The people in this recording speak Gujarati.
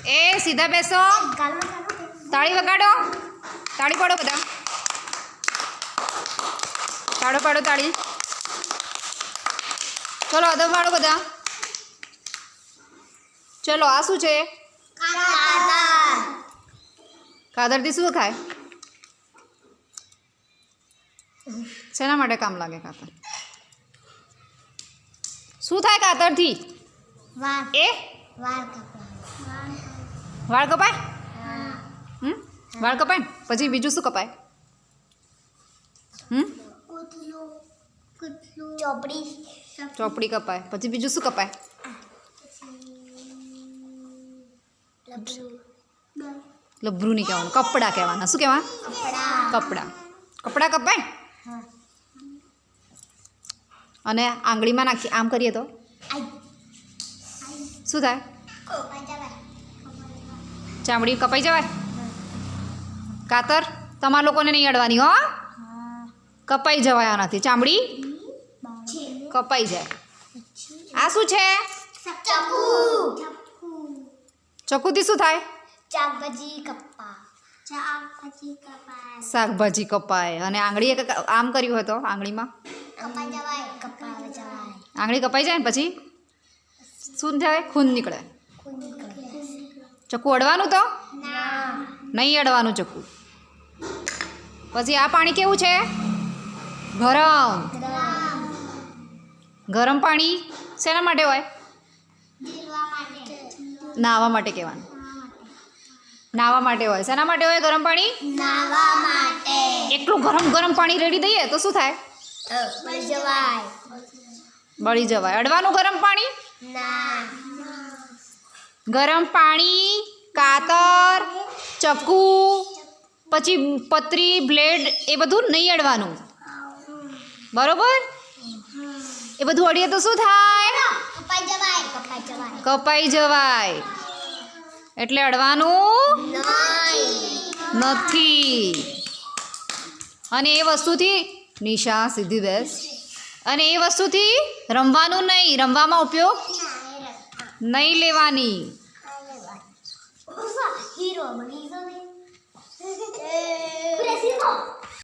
એ સીધા બેસો. તાળી વગાડો. તાળી પાડો બધા. પાડો પાડો તાળી. ચલો અદબ પાડો બધા. ચલો આ શું છે? કાદરથી શું થાય? શેના માટે કામ લાગે કાતર? શું થાય કાતરથી? એ વાળ કપાય? વાળ કપાય ને પછી બીજું શું કપાય? ચોપડી કપાય. પછી બીજું શું કપાય? લબરું નહીં કહેવાનું, કપડાં કહેવાના. શું કહેવાના? કપડાં. કપડાં કપાય. અને આંગળીમાં નાખી આમ કરીએ તો શું થાય? ચામડી કપાઈ જવાય. કાતર તમારા લોકોને નહીં અડવાની હો. કપાઈ જવાય આનાથી. ચામડી કપાઈ જાય. આ શું છે? ચકુથી શું થાય? શાકભાજી કપાય. અને આંગળી આમ કર્યું હોય તો આંગળીમાં આંગળી કપાઈ જાય ને પછી શું થાય? ખૂન નીકળે. ચક્કુ અડવાનું તો નહીં અડવાનું ચક્કુ. પછી આ પાણી કેવું છે? ગરમ. ગરમ પાણી શેના માટે હોય? નાહવા માટે કહેવાનું. નાહવા માટે હોય. શેના માટે હોય ગરમ પાણી? એટલું ગરમ ગરમ પાણી રેડી દઈએ તો શું થાય? બળી જવાય. અડવાનું ગરમ પાણી? ગરમ પાણી, કાતર, ચક્કુ, પછી પતરી, બ્લેડ એ બધું નહીં અડવાનું. બરોબર? એ બધું અડીએ તો શું થાય? કપાઈ જવાય. એટલે અડવાનું નથી. અને એ વસ્તુથી નિશા સીધી બેસ. અને એ વસ્તુથી રમવાનું નહીં. રમવામાં ઉપયોગ નહીં લેવાની. હીરો બની ગયો.